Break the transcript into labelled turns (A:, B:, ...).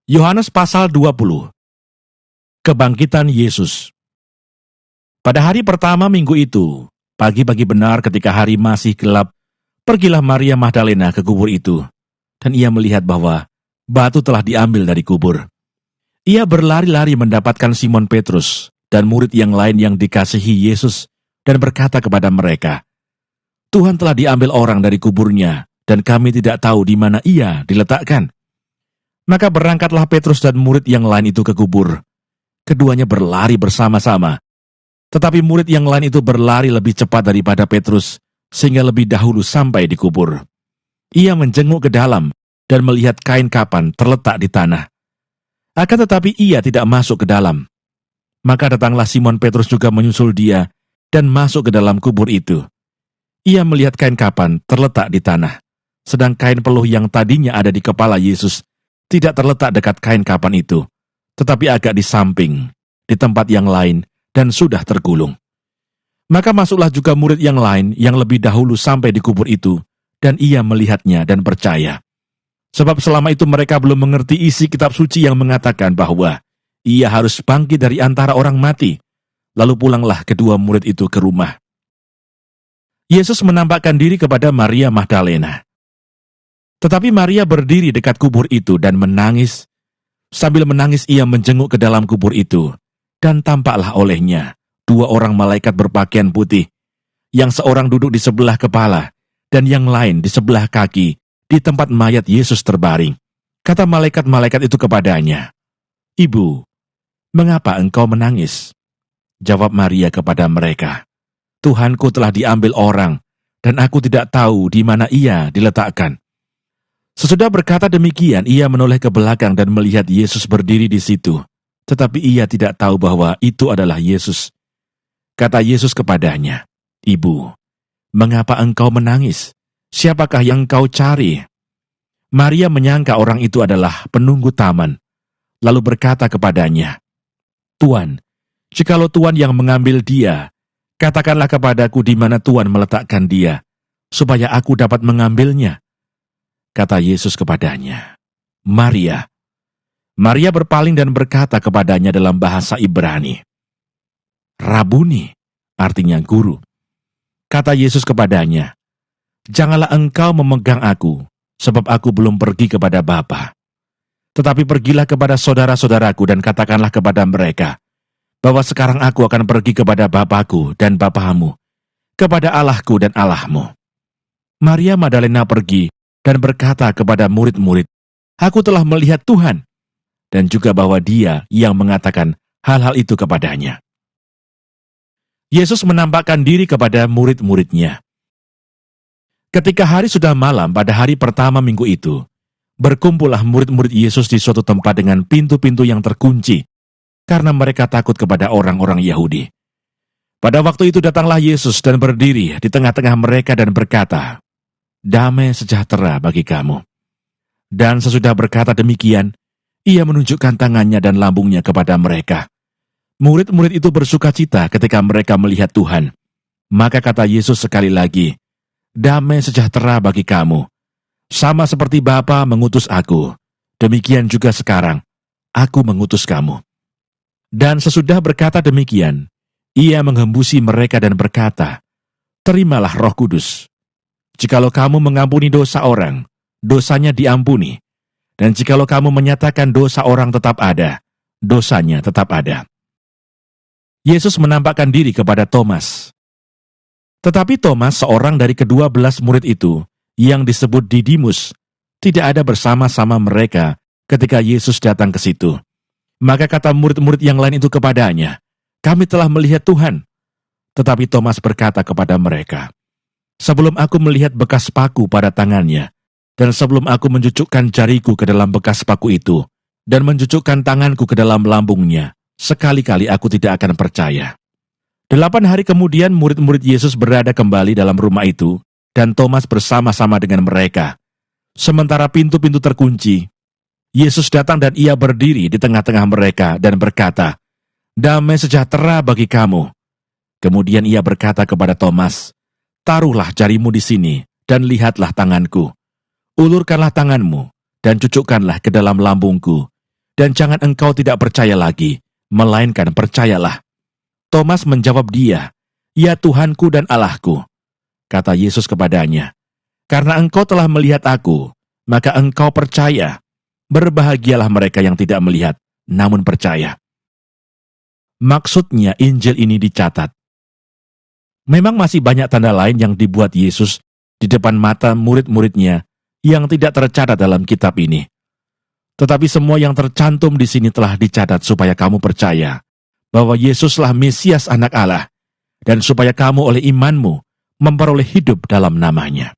A: Yohanes pasal 20. Kebangkitan Yesus. Pada hari pertama minggu itu, pagi-pagi benar ketika hari masih gelap, pergilah Maria Magdalena ke kubur itu, dan ia melihat bahwa batu telah diambil dari kubur. Ia berlari-lari mendapatkan Simon Petrus dan murid yang lain yang dikasihi Yesus, dan berkata kepada mereka, "Tuhan telah diambil orang dari kuburnya, dan kami tidak tahu di mana ia diletakkan." Maka berangkatlah Petrus dan murid yang lain itu ke kubur. Keduanya berlari bersama-sama. Tetapi murid yang lain itu berlari lebih cepat daripada Petrus, sehingga lebih dahulu sampai di kubur. Ia menjenguk ke dalam dan melihat kain kapan terletak di tanah. Akan tetapi ia tidak masuk ke dalam. Maka datanglah Simon Petrus juga menyusul dia dan masuk ke dalam kubur itu. Ia melihat kain kapan terletak di tanah, sedang kain peluh yang tadinya ada di kepala Yesus tidak terletak dekat kain kapan itu, tetapi agak di samping, di tempat yang lain, dan sudah tergulung. Maka masuklah juga murid yang lain yang lebih dahulu sampai di kubur itu, dan ia melihatnya dan percaya. Sebab selama itu mereka belum mengerti isi kitab suci yang mengatakan bahwa ia harus bangkit dari antara orang mati. Lalu pulanglah kedua murid itu ke rumah. Yesus menampakkan diri kepada Maria Magdalena. Tetapi Maria berdiri dekat kubur itu dan menangis. Sambil menangis ia menjenguk ke dalam kubur itu, dan tampaklah olehnya dua orang malaikat berpakaian putih, yang seorang duduk di sebelah kepala, dan yang lain di sebelah kaki, di tempat mayat Yesus terbaring. Kata malaikat-malaikat itu kepadanya, "Ibu, mengapa engkau menangis?" Jawab Maria kepada mereka, "Tuhanku telah diambil orang, dan aku tidak tahu di mana ia diletakkan." Sesudah berkata demikian, ia menoleh ke belakang dan melihat Yesus berdiri di situ. Tetapi ia tidak tahu bahwa itu adalah Yesus. Kata Yesus kepadanya, "Ibu, mengapa engkau menangis? Siapakah yang engkau cari?" Maria menyangka orang itu adalah penunggu taman, lalu berkata kepadanya, "Tuan, jikalau Tuan yang mengambil dia, katakanlah kepadaku di mana Tuan meletakkan dia, supaya aku dapat mengambilnya." Kata Yesus kepadanya, "Maria." Maria berpaling dan berkata kepadanya dalam bahasa Ibrani, "Rabuni," artinya guru. Kata Yesus kepadanya, "Janganlah engkau memegang aku, sebab aku belum pergi kepada Bapa. Tetapi pergilah kepada saudara-saudaraku dan katakanlah kepada mereka, bahwa sekarang aku akan pergi kepada Bapakku dan Bapamu, kepada Allahku dan Allahmu." Maria Magdalena pergi dan berkata kepada murid-murid, "Aku telah melihat Tuhan," dan juga bahwa Dia yang mengatakan hal-hal itu kepadanya. Yesus menampakkan diri kepada murid-muridnya. Ketika hari sudah malam pada hari pertama minggu itu, berkumpullah murid-murid Yesus di suatu tempat dengan pintu-pintu yang terkunci, karena mereka takut kepada orang-orang Yahudi. Pada waktu itu datanglah Yesus dan berdiri di tengah-tengah mereka dan berkata, "Damai sejahtera bagi kamu." Dan sesudah berkata demikian, ia menunjukkan tangannya dan lambungnya kepada mereka. Murid-murid itu bersukacita ketika mereka melihat Tuhan. Maka kata Yesus sekali lagi, "Damai sejahtera bagi kamu. Sama seperti Bapa mengutus aku, demikian juga sekarang, aku mengutus kamu." Dan sesudah berkata demikian, ia menghembusi mereka dan berkata, "Terimalah Roh Kudus. Jikalau kamu mengampuni dosa orang, dosanya diampuni. Dan jikalau kamu menyatakan dosa orang tetap ada, dosanya tetap ada." Yesus menampakkan diri kepada Thomas. Tetapi Thomas, seorang dari ke-12 murid itu, yang disebut Didimus, tidak ada bersama-sama mereka ketika Yesus datang ke situ. Maka kata murid-murid yang lain itu kepadanya, "Kami telah melihat Tuhan." Tetapi Thomas berkata kepada mereka, "Sebelum aku melihat bekas paku pada tangannya, dan sebelum aku mencucukkan jariku ke dalam bekas paku itu, dan mencucukkan tanganku ke dalam lambungnya, sekali-kali aku tidak akan percaya." 8 hari kemudian murid-murid Yesus berada kembali dalam rumah itu, dan Thomas bersama-sama dengan mereka. Sementara pintu-pintu terkunci, Yesus datang dan ia berdiri di tengah-tengah mereka dan berkata, "Damai sejahtera bagi kamu." Kemudian ia berkata kepada Thomas, "Taruhlah jarimu di sini, dan lihatlah tanganku. Ulurkanlah tanganmu, dan cucukkanlah ke dalam lambungku, dan jangan engkau tidak percaya lagi, melainkan percayalah." Thomas menjawab dia, "Ya Tuhanku dan Allahku." Kata Yesus kepadanya, "Karena engkau telah melihat aku, maka engkau percaya. Berbahagialah mereka yang tidak melihat, namun percaya." Maksudnya Injil ini dicatat. Memang masih banyak tanda lain yang dibuat Yesus di depan mata murid-muridnya yang tidak tercatat dalam kitab ini. Tetapi semua yang tercantum di sini telah dicatat supaya kamu percaya bahwa Yesuslah Mesias Anak Allah, dan supaya kamu oleh imanmu memperoleh hidup dalam namanya.